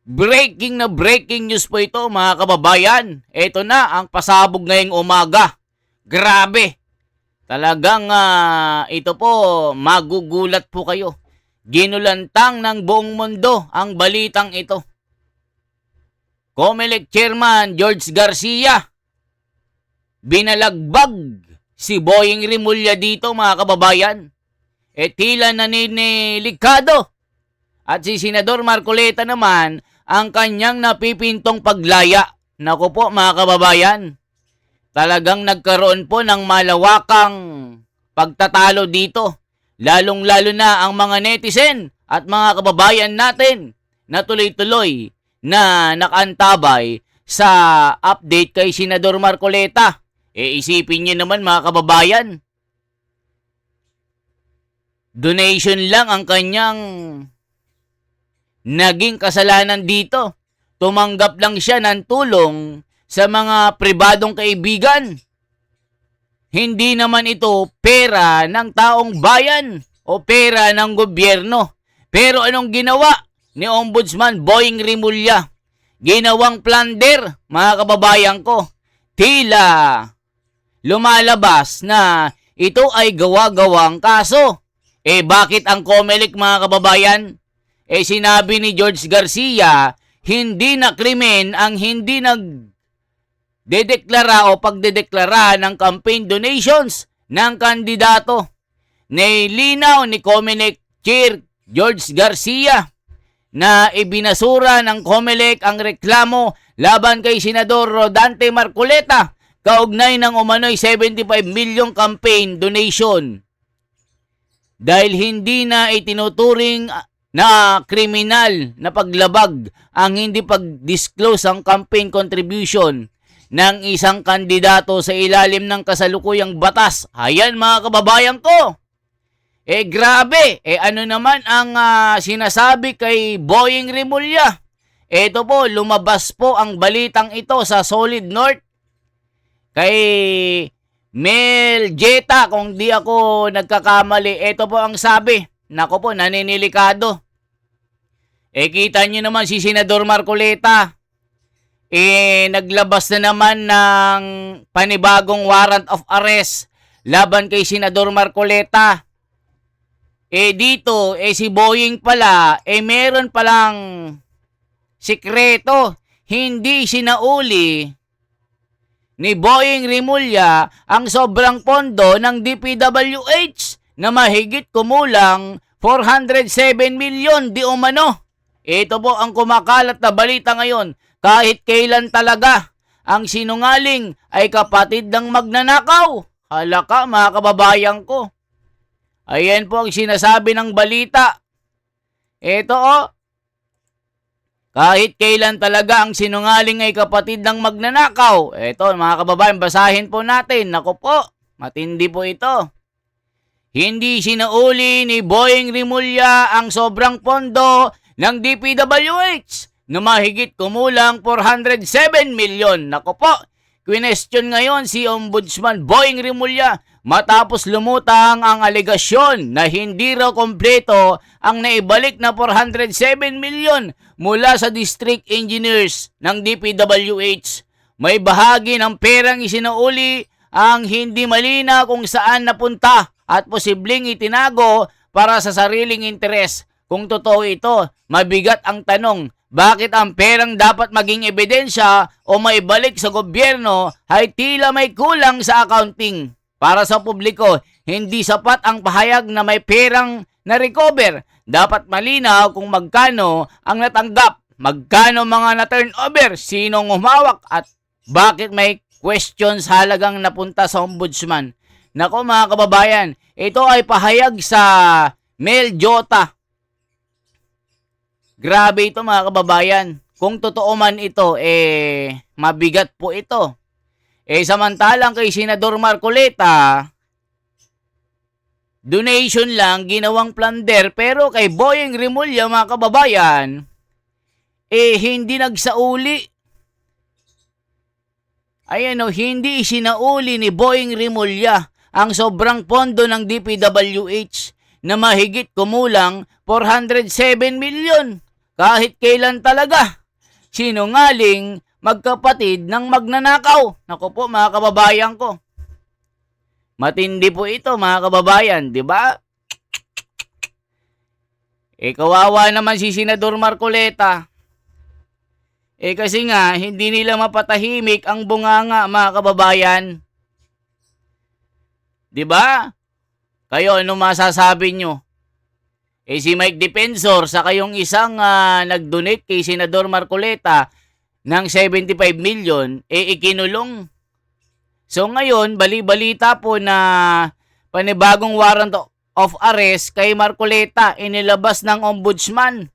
Breaking news po ito mga kababayan. Ito na ang pasabog ngayong umaga. Grabe. Talagang ito po magugulat po kayo. Ginulantang ng buong mundo ang balitang ito. COMELEC Chairman George Garcia. Binalagbag si Boying Rimulya dito mga kababayan. Tila naninilikado. At si Senador Marcoleta naman ang kanyang napipintong paglaya. Naku po mga kababayan, talagang nagkaroon po ng malawakang pagtatalo dito. Lalong-lalo na ang mga netizen at mga kababayan natin na tuloy-tuloy na nakantabay sa update kay Senador Marcoleta. Isipin niyo naman mga kababayan, donation lang ang kanyang naging kasalanan dito. Tumanggap lang siya ng tulong sa mga pribadong kaibigan. Hindi naman ito pera ng taong bayan o pera ng gobyerno. Pero anong ginawa ni Ombudsman Boying Rimulya? Ginawang plunder, mga kababayan ko. Tila lumalabas na ito ay gawa-gawang kaso. Bakit ang COMELEC mga kababayan? Sinabi ni George Garcia, hindi na krimen ang hindi nagdedeklara o pagdedeklara ng campaign donations ng kandidato. Nailinaw ni COMELEC Chair George Garcia na ibinasura ng COMELEC ang reklamo laban kay Senador Rodante Marcoleta kaugnay ng umano'y 75 milyong campaign donation. Dahil hindi na itinuturing na kriminal na paglabag ang hindi pag-disclose ang campaign contribution ng isang kandidato sa ilalim ng kasalukuyang batas. Ayan mga kababayan ko. Grabe. Ano naman ang sinasabi kay Boying Rimulya? Ito po, lumabas po ang balitang ito sa Solid North. Kay Mel Jeta, kung di ako nagkakamali, ito po ang sabi. Nako po, naninilikado. Kita nyo naman si Senador Marcoleta. Naglabas na naman ng panibagong warrant of arrest laban kay Senador Marcoleta. Dito, si Boying pala, meron palang sikreto. Hindi sinauli ni Boying Rimulya ang sobrang pondo ng DPWH na mahigit kumulang 407 milyon di umano. Ito po ang kumakalat na balita ngayon. Kahit kailan talaga ang sinungaling ay kapatid ng magnanakaw. Hala ka mga kababayan ko. Ayan po ang sinasabi ng balita. Ito kahit kailan talaga ang sinungaling ay kapatid ng magnanakaw. Ito mga kababayan, basahin po natin. Naku po, matindi po ito. Hindi sinauli ni Boying Rimulya ang sobrang pondo ng DPWH na mahigit kumulang 407 milyon. Nako po, question ngayon si Ombudsman Boying Rimulya matapos lumutang ang alegasyon na hindi raw kompleto ang naibalik na 407 milyon mula sa district engineers ng DPWH. May bahagi ng perang isinauli ang hindi malinaw kung saan napunta at posibleng itinago para sa sariling interes. Kung totoo ito, mabigat ang tanong, bakit ang perang dapat maging ebidensya o maibalik sa gobyerno ay tila may kulang sa accounting? Para sa publiko, hindi sapat ang pahayag na may perang na-recover. Dapat malinaw kung magkano ang natanggap, magkano mga na-turnover, sinong humawak at bakit may questions halagang napunta sa ombudsman. Nako mga kababayan, ito ay pahayag sa Mel Jota. Grabe ito mga kababayan. Kung totoo man ito, mabigat po ito. Samantalang kay Senador Marcoleta, donation lang, ginawang plunder. Pero kay Boying Rimulya mga kababayan, hindi nagsauli. Ayan hindi sinauli ni Boying Rimulya ang sobrang pondo ng DPWH na mahigit kumulang 407 milyon. Kahit kailan talaga sinungaling magkapatid ng magnanakaw. Naku po mga kababayan ko. Matindi po ito mga kababayan, di ba? Kawawa naman si Senador Marcoleta. Kasi nga, hindi nila mapatahimik ang bunganga mga kababayan. Di ba? Kayo, ano masasabi nyo? Si Mike Defensor, sa kayong isang nag-donate kay Senador Marcoleta ng 75 million, ikinulong. So ngayon, bali-balita po na panibagong warrant of arrest kay Marcoleta inilabas ng ombudsman.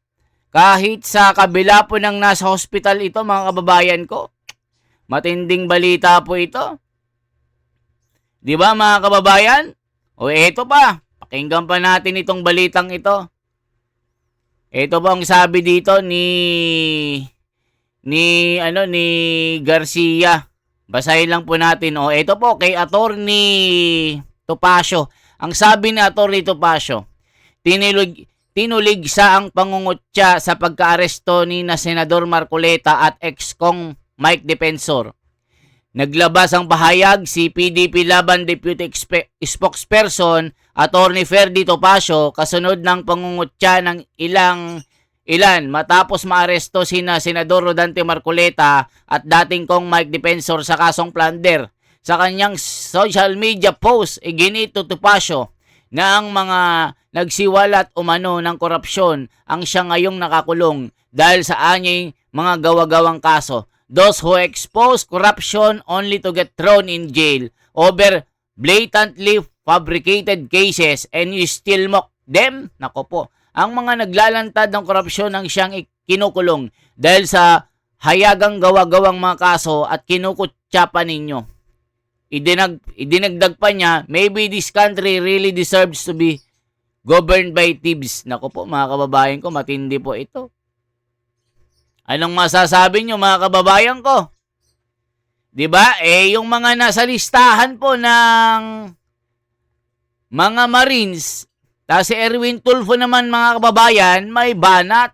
Kahit sa kabila po ng nasa hospital ito, mga kababayan ko. Matinding balita po ito. Di ba mga kababayan? O eto pa, pakinggan pa natin itong balitang ito. Ito po ang sabi dito ni Garcia. Basahin lang po natin. O ito po kay Attorney Topacio. Ang sabi ni Attorney Topacio, tinulig sa ang pangungutya sa pagkaaresto ni na Senador Marcoleta at ex-Kong Mike Defensor. Naglabas ang pahayag si PDP Laban Deputy Spokesperson Attorney Ferdy Topacio kasunod ng pangungutya ng ilan matapos maaresto sina Senador Rodante Marcoleta at dating Kong Mike Defensor sa kasong plunder. Sa kanyang social media post, iginito Topacio na ang mga nagsiwalat umano ng korupsyon ang siya ngayong nakakulong dahil sa anyay mga gawa-gawang kaso. Those who expose corruption only to get thrown in jail over blatantly fabricated cases and you still mock them? Nako po. Ang mga naglalantad ng korupsyon ang siyang kinukulong dahil sa hayagang gawa-gawang mga kaso at kinukutya pa ninyo. Idinagdag pa niya, maybe this country really deserves to be governed by thieves. Nako po mga kababayan ko, matindi po ito. Anong masasabi nyo mga kababayan ko? Diba? Yung mga nasa listahan po ng mga Marines, tapos si Erwin Tulfo naman mga kababayan, may banat.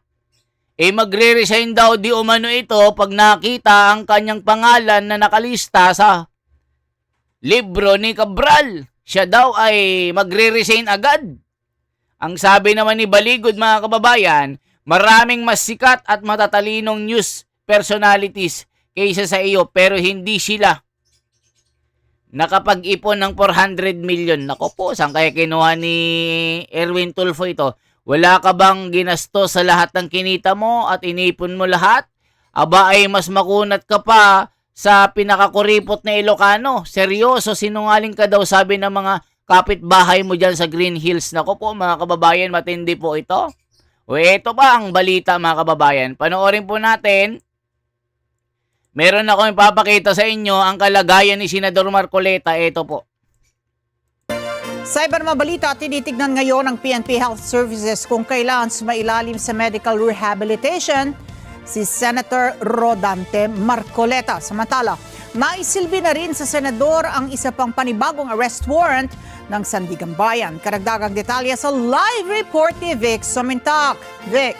Magre-resign daw di umano ito pag nakita ang kanyang pangalan na nakalista sa libro ni Cabral. Siya daw ay magre-resign agad. Ang sabi naman ni Baligod mga kababayan, maraming mas sikat at matatalinong news personalities kaysa sa iyo pero hindi sila nakapag-ipon ng 400 million. Nako po, saan kaya kinuha ni Erwin Tulfo ito? Wala ka bang ginastos sa lahat ng kinita mo at inipon mo lahat? Aba ay mas makunat ka pa sa pinakakuripot na Ilocano. Seryoso, sinungaling ka daw sabi ng mga kapitbahay mo dyan sa Green Hills. Nako po mga kababayan, matindi po ito. O ito pa ang balita mga kababayan. Panoorin po natin. Meron ako ipapakita sa inyo ang kalagayan ni Senador Marcoleta. Ito po. Sa iba naman balita, tinitignan ngayon ng PNP Health Services kung kailan mailalim sa medical rehabilitation si Senator Rodante Marcoleta. Samantala, naisilbi na rin sa senador ang isa pang panibagong arrest warrant ng Sandigan Bayan. Karagdagang detalye sa live report ni Vic Somintak. Vic.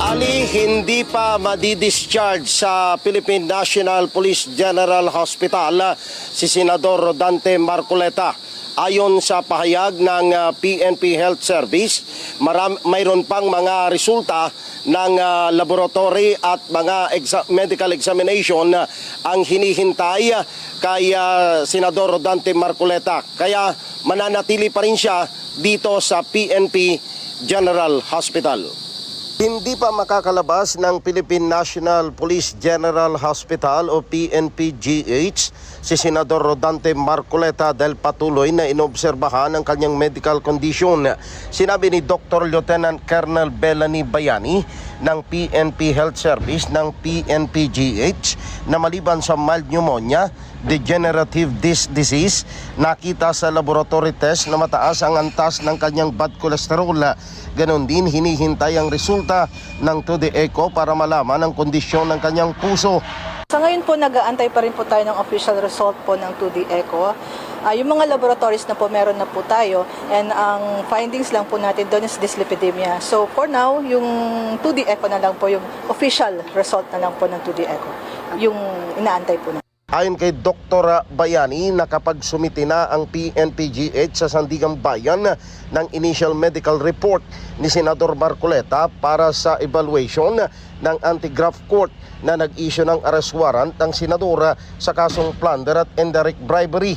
Ali, hindi pa madidischarge sa Philippine National Police General Hospital si Senador Rodante Marcoleta. Ayon sa pahayag ng PNP Health Service, mayroon pang mga resulta ng laboratory at mga medical examination ang hinihintay kay Senador Rodante Marcoleta. Kaya mananatili pa rin siya dito sa PNP General Hospital. Hindi pa makakalabas ng Philippine National Police General Hospital o PNP-GH si Senador Rodante Marcoleta dahil patuloy na inobserbahan ang kanyang medical condition. Sinabi ni Dr. Lieutenant Colonel Bellany Bayani ng PNP Health Service ng PNP-GH na maliban sa mild pneumonia, degenerative disc disease, nakita sa laboratory test na mataas ang antas ng kanyang bad cholesterol. Ganon din hinihintay ang resulta ng 2D echo para malaman ang kondisyon ng kanyang puso. Sa ngayon po, nag-aantay pa rin po tayo ng official result po ng 2D echo. Yung mga laboratories na po, meron na po tayo. And ang findings lang po natin doon is dyslipidemia. So for now, yung 2D echo na lang po, yung official result na lang po ng 2D echo. Yung inaantay po na. Ayon kay Dr. Bayani, nakapagsumiti na ang PNPGH sa Sandigang Bayan ng initial medical report ni Senador Marcoleta para sa evaluation ng anti-graft court na nag-issue ng arrest warrant ang senador sa kasong plunder at indirect bribery.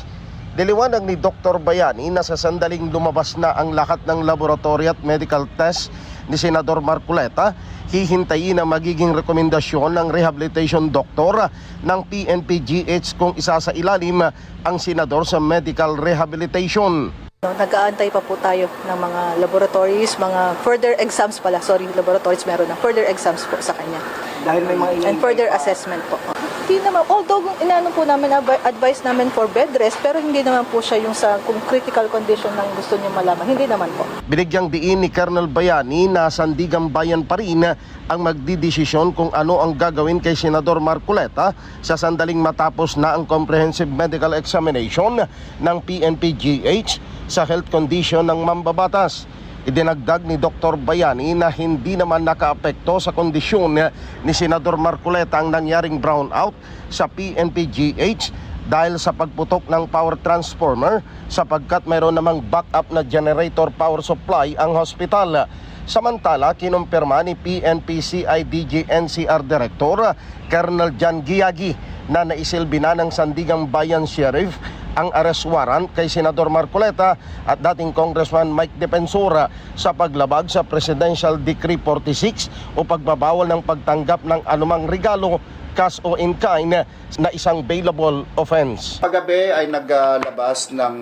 Diliwanag ni Dr. Bayani na sa sandaling lumabas na ang lahat ng laboratory at medical test ni Senador Marcoleta, hihintayin na magiging rekomendasyon ng rehabilitation doctor ng PNPGH kung isasailalim ang senador sa medical rehabilitation. Nag-aantay pa po tayo ng mga laboratories, mga further exams pala. Sorry, laboratories meron na further exams po sa kanya. Dahil may mga And further assessment po. Hindi naman, although inaano po namin, advice namin for bed rest, pero hindi naman po siya yung sa kung critical condition ng gusto niyo malaman. Hindi naman po. Binigyang diin ni Colonel Bayani na Sandigang Bayan pa rin ang magdidesisyon kung ano ang gagawin kay Senador Marcoleta sa sandaling matapos na ang comprehensive medical examination ng PNPGH sa health condition ng mambabatas. Idinagdag ni Dr. Bayani na hindi naman nakaapekto sa kondisyon ni Senador Marcoleta ang nangyaring brownout sa PNPGH dahil sa pagputok ng power transformer sapagkat mayroon namang backup na generator power supply ang hospital. Samantala, kinumpirma ni PNP-CIDG NCR Director Colonel John Giagi na naisilbi na ng Sandigang Bayan Sheriff ang arrest warrant kay Senador Marcoleta at dating Congressman Mike Defensora sa paglabag sa Presidential Decree 46 o pagbabawal ng pagtanggap ng anumang regalo, cash o in kind na isang bailable offense. Kagabi ay naglabas ng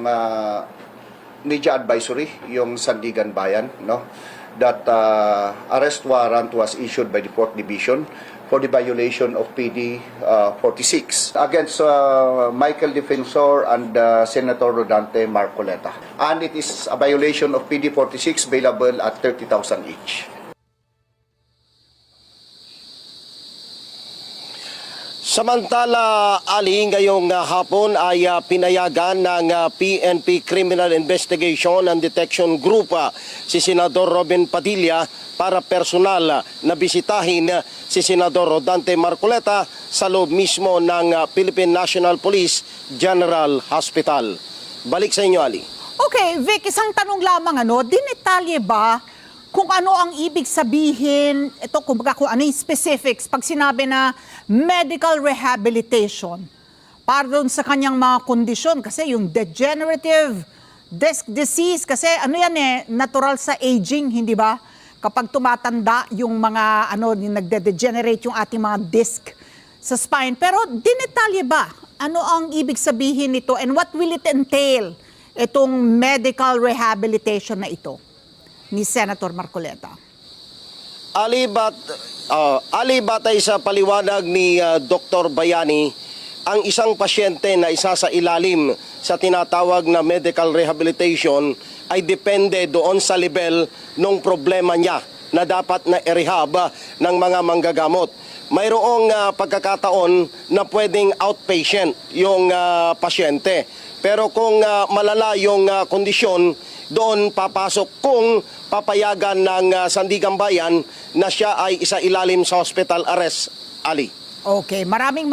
media advisory yung Sandigan Bayan, no? That arrest warrant was issued by the 4th Division for the violation of PD 46 against Michael Defensor and Senator Rodante Marcoleta. And it is a violation of PD 46 bailable at 30,000 each. Samantala, Ali, ngayong hapon ay pinayagan ng PNP Criminal Investigation and Detection Group si Senador Robin Padilla para personal na bisitahin si Senador Rodante Marcoleta sa loob mismo ng Philippine National Police General Hospital. Balik sa inyo, Ali. Okay, Vic, isang tanong lamang, dinetalye ba kung ano ang ibig sabihin, ito kumbaga kung ano yung specifics, pag sinabi na medical rehabilitation, para doon sa kanyang mga kondisyon, kasi yung degenerative disc disease, kasi natural sa aging, hindi ba? Kapag tumatanda yung mga, yung nagde-degenerate yung ating mga disc sa spine. Pero dinetalye ba? Ano ang ibig sabihin nito and what will it entail, itong medical rehabilitation na ito ni Senator Marcoleta? Ali, batay sa paliwanag ni Dr. Bayani, ang isang pasyente na isa sa ilalim sa tinatawag na medical rehabilitation ay depende doon sa level ng problema niya na dapat na i-rehab ng mga manggagamot. Mayroong pagkakataon na pwedeng outpatient yung pasyente. Pero kung malala yung kondisyon, doon papasok kung papayagan ng Sandigang Bayan na siya ay isa ilalim sa hospital arrest, Ali. Okay, maraming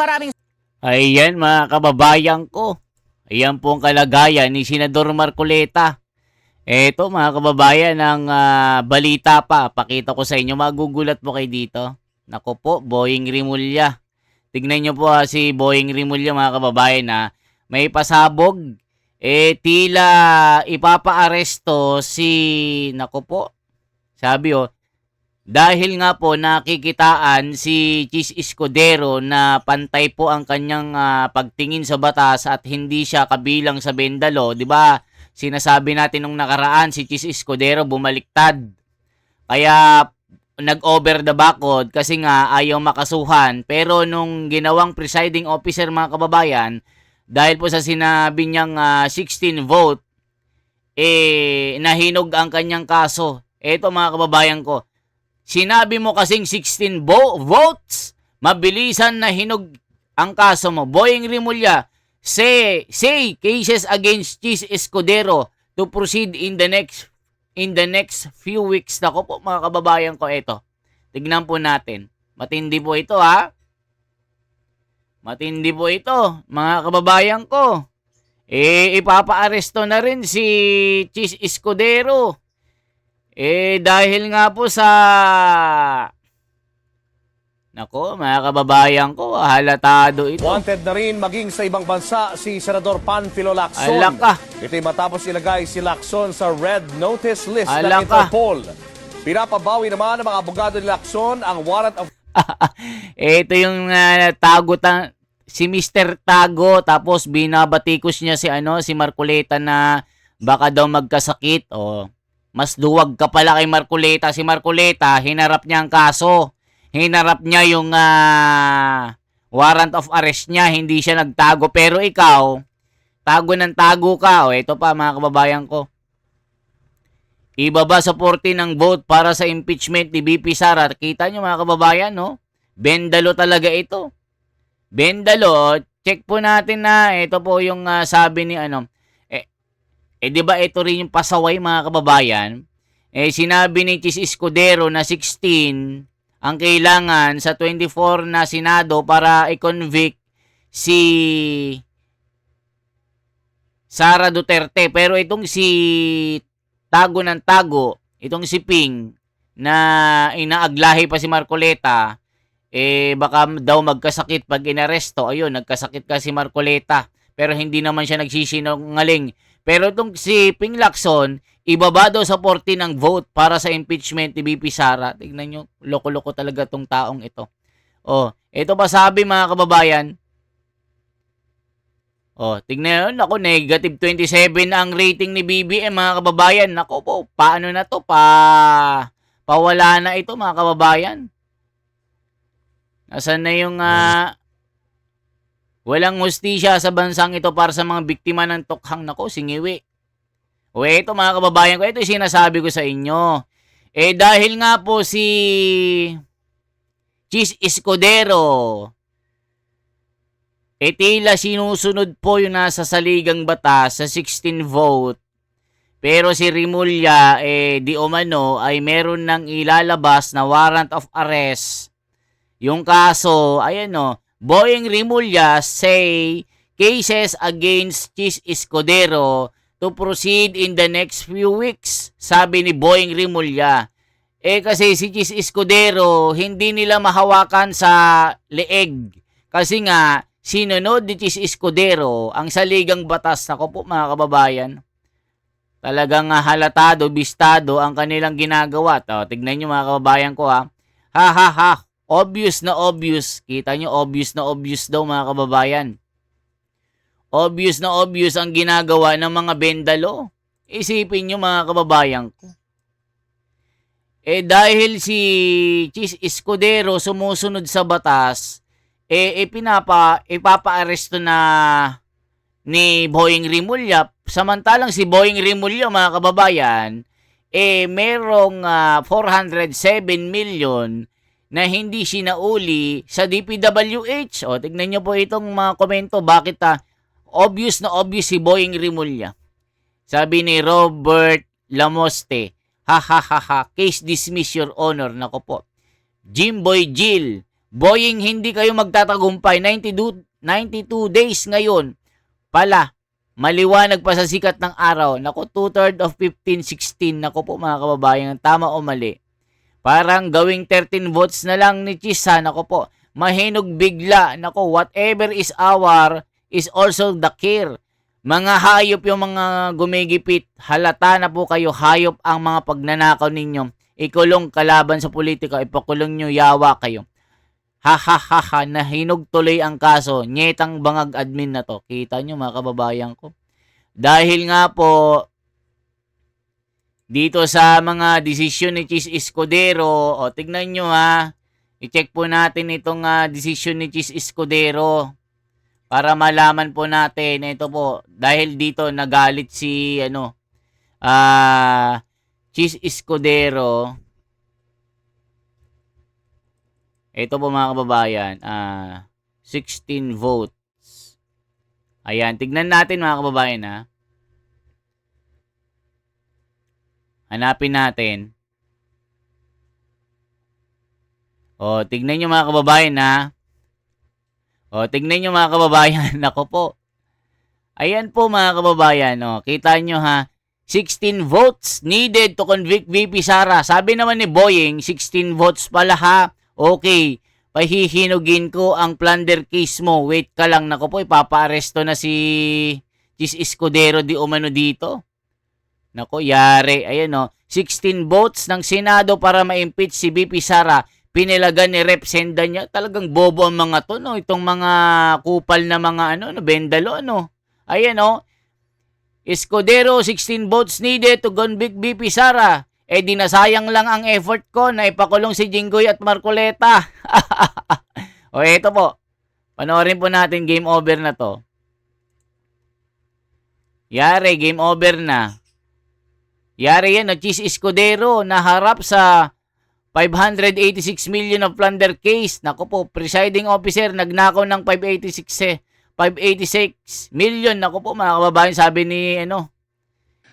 Ayan mga kababayan ko. Ayan po ang kalagayan ni Senador Marcoleta. Eto mga kababayan, ang balita pa. Pakita ko sa inyo, magugulat po kayo dito. Naku po, Boying Rimulya. Tignan nyo po si Boying Rimulya mga kababayan na may pasabog. Tila ipapaaresto naku po, sabi dahil nga po nakikitaan si Chis Escudero na pantay po ang kanyang pagtingin sa batas at hindi siya kabilang sa bendalo, di ba? Sinasabi natin nung nakaraan si Chis Escudero bumaliktad. Kaya nag-over the backod kasi nga ayaw makasuhan. Pero nung ginawang presiding officer mga kababayan, dahil po sa sinabi niyang 16 vote, nahinog ang kanyang kaso. Eto mga kababayan ko, sinabi mo kasing 16 votes, mabilisan na hinog ang kaso mo. Boying Rimulya, say cases against Cheese Escudero to proceed in the next few weeks. Nako po mga kababayan ko, ito. Tignan po natin. Matindi po ito, ha? Matindi po ito, mga kababayan ko. Ipapa-aresto na rin si Cheese Escudero. Dahil nga po sa... Nako, mga kababayan ko, halatado ito. Wanted na rin maging sa ibang bansa si Senador Panfilo Lacson. Alaka. Ito'y matapos ilagay si Lacson sa red notice list ng Alaka. Interpol. Pinapabawi naman ng mga abogado ni Lacson ang warrant of Ito yung si Mr. Tago, tapos binabatikos niya si Marcoleta na baka daw magkasakit. Mas duwag ka pala kay Marcoleta. Si Marcoleta, hinarap niya ang kaso. Hinarap niya yung warrant of arrest niya. Hindi siya nagtago. Pero ikaw, tago ng tago ka. Ito pa mga kababayan ko. Ibaba sa 40 ng vote para sa impeachment ni BP Sara. Kita nyo mga kababayan, no? Bendalo talaga ito. Bendalo, check po natin na ito po yung sabi ni di ba ito rin yung pasaway mga kababayan? Sinabi ni Cheese Escudero na 16 ang kailangan sa 24 na Senado para i-convict si Sara Duterte. Pero itong si Tago ng Tago, itong si Ping na inaaglahi pa si Marcoleta, baka daw magkasakit pag inaresto. Ayun, nagkasakit ka si Marcoleta. Pero hindi naman siya nagsisinungaling. Pero itong si Ping Lacson, ibaba daw sa 40 ng vote para sa impeachment ni BP Sara. Tignan nyo, loko-loko talaga tong taong ito. Ito pa sabi mga kababayan. Tignan nyo, negative 27 ang rating ni BBM mga kababayan. Nako po, paano na to? Pawala na ito mga kababayan. Nasaan na yung walang hustisya sa bansang ito para sa mga biktima ng tukhang? Nako, singiwi. Ito mga kababayan ko, ito yung sinasabi ko sa inyo. Dahil nga po si Cheese Escudero, tila sinusunod po yung nasa saligang batas sa 16 vote. Pero si Rimulya, di umano, ay meron ng ilalabas na warrant of arrest. Yung kaso, ayan Boying Rimulya say cases against Cheese Escudero to proceed in the next few weeks. Sabi ni Boying Rimulya. Kasi si Cheese Escudero, hindi nila mahawakan sa leeg. Kasi nga, sinunod ni Cheese Escudero ang saligang batas. Ako po mga kababayan. Talagang halatado, bistado ang kanilang ginagawa. Tignan nyo mga kababayan ko ha. Ha. Obvious na obvious. Kita nyo, obvious na obvious daw mga kababayan. Obvious na obvious ang ginagawa ng mga bendalo. Isipin nyo mga kababayan ko. Dahil si Cheese Escudero sumusunod sa batas, ipapa-aresto na ni Boying Rimulya. Samantalang si Boying Rimulya mga kababayan, merong 407 million na hindi sinauli sa DPWH. Tignan nyo po itong mga komento. Bakit obvious na obvious si Boying Rimulya? Sabi ni Robert Lamoste, ha, case dismiss your honor. Nako po. Jimboy Jill, Boying hindi kayo magtatagumpay. 92 days ngayon. Pala, maliwanag pa sa sikat ng araw. Nako, 2/3 of 15-16. Nako po mga kababayan, tama o mali? Parang gawing 13 votes na lang ni Chisa. Nako po, mahinog bigla. Nako, whatever is our is also the care. Mga hayop yung mga gumigipit. Halata na po kayo, hayop ang mga pagnanakaw ninyo. Ikulong kalaban sa politika, ipakulong nyo, yawa kayo. Ha, nahinog tuloy ang kaso. Nyetang bangag admin na to. Kita nyo mga kababayan ko. Dahil nga po, dito sa mga desisyon ni Cheese Escudero, tignan nyo ha, i-check po natin itong desisyon ni Cheese Escudero para malaman po natin. Ito po, dahil dito nagalit si Cheese Escudero. Ito po mga kababayan, 16 votes. Ayan, tignan natin mga kababayan ha. Hanapin natin. O, tignan nyo mga kababayan ha. O, tignan nyo mga kababayan. Nako po. Ayan po mga kababayan. O, kita nyo ha. 16 votes needed to convict VP Sara. Sabi naman ni Boying, 16 votes pala ha. Okay. Pahihinugin ko ang plunder case mo. Wait ka lang. Nako po, ipapa-aresto na si Chis Escudero di umano dito. Nako, yari. Ayan o. 16 votes ng Senado para ma-impeach si VP Sara. Pinilagan ni Rep. Senda niya. Talagang bobo ang mga to, no? Itong mga kupal na mga bendalo, ano? Ayan o. Escudero, 16 votes needed to convict VP Sara. Eh di nasayang lang ang effort ko na ipakulong si Jinggoy at Marcoleta. O eto po. Panoorin po natin, game over na to. Yari, game over na. Yari yan, Chis Escudero naharap sa 586 million of plunder case. Naku po, presiding officer nagnakaw ng 586 million. Naku po mga kababayan, sabi ni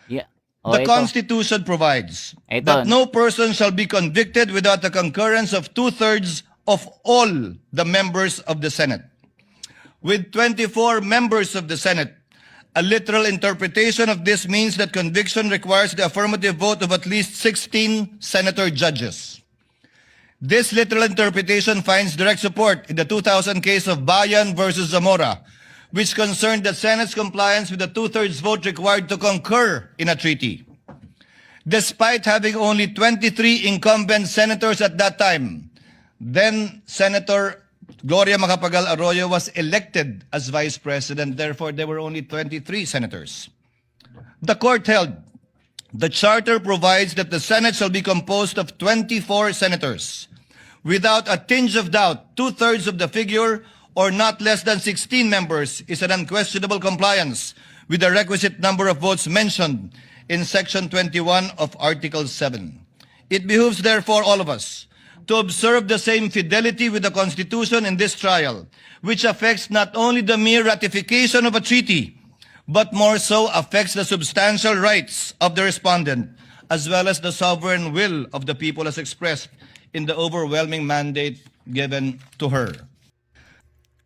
Yeah. The Constitution provides that no person shall be convicted without the concurrence of 2/3 of all the members of the Senate. With 24 members of the Senate, a literal interpretation of this means that conviction requires the affirmative vote of at least 16 senator judges. This literal interpretation finds direct support in the 2000 case of Bayan versus Zamora, which concerned the Senate's compliance with the 2/3 vote required to concur in a treaty. Despite having only 23 incumbent senators at that time, then Senator Gloria Macapagal Arroyo was elected as Vice President. Therefore, there were only 23 senators. The court held the charter provides that the Senate shall be composed of 24 senators. Without a tinge of doubt, 2/3 of the figure or not less than 16 members is an unquestionable compliance with the requisite number of votes mentioned in Section 21 of Article 7. It behooves therefore all of us to observe the same fidelity with the Constitution in this trial, which affects not only the mere ratification of a treaty, but more so affects the substantial rights of the respondent, as well as the sovereign will of the people as expressed in the overwhelming mandate given to her.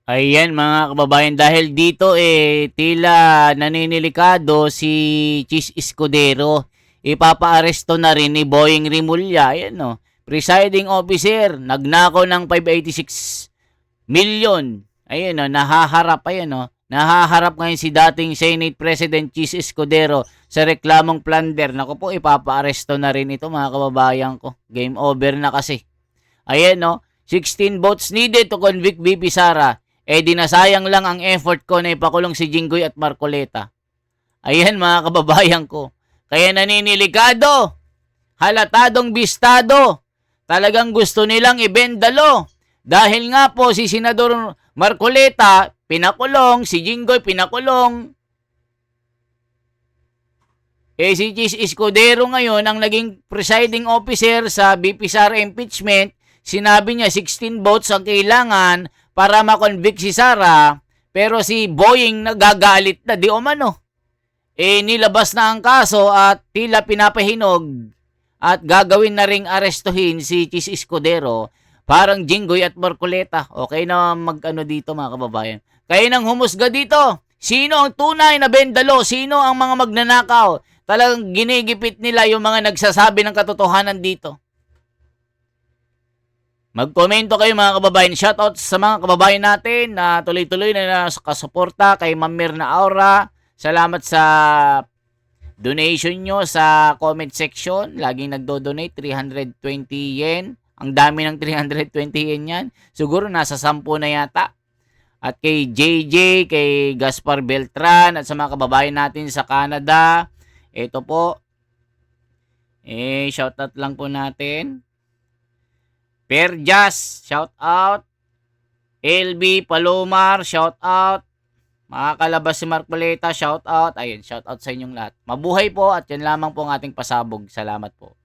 Ayan mga kababayan, dahil dito tila naninilikado si Chis Escudero. Ipapa-aresto na rin ni Boying Rimulya. Ayan no. Presiding officer, nagnakaw ng 586 million. Ayan no, nahaharap. Ayan no. Nahaharap ngayon si dating Senate President Chis Escudero sa reklamong plunder. Naku po, ipapa-aresto na rin ito mga kababayan ko. Game over na kasi. Ayan no. 16 votes needed to convict VP Sara. Dinasayang lang ang effort ko na ipakulong si Jinggoy at Marcoleta. Ayan mga kababayan ko. Kaya naninilikado. Halatadong bistado. Talagang gusto nilang ibendalo. Dahil nga po si Senador Marcoleta pinakulong, si Jinggoy pinakulong. Si Chis Escudero ngayon ang naging presiding officer sa VP Sara impeachment. Sinabi niya 16 votes ang kailangan para makonvict si Sara, pero si Boying nagagalit na di umano. Nilabas na ang kaso at tila pinapahinog at gagawin na ring arestuhin si Chis Escudero, parang Jinggoy at Marcoleta. Okay na dito mga kababayan. Kayo nang humusga dito. Sino ang tunay na bendalo? Sino ang mga magnanakaw? Talagang ginigipit nila yung mga nagsasabi ng katotohanan dito. Magkomento kayo mga kababayan. Shoutout sa mga kababayan natin na tuloy-tuloy na nakasuporta kay Ma'am Mirna Aura. Salamat sa donation nyo sa comment section. Laging nagdo-donate 320 yen. Ang dami ng 320 yen yan. Siguro nasa 10 na yata. At kay JJ, kay Gaspar Beltran at sa mga kababayan natin sa Canada. Ito po. Shoutout lang po natin. Perjas, shout out. LB Palomar, shout out. Mga kalabas si Marcoleta, shout out. Ayun, shout out sa inyong lahat. Mabuhay po at yan lamang po ang ating pasabog. Salamat po.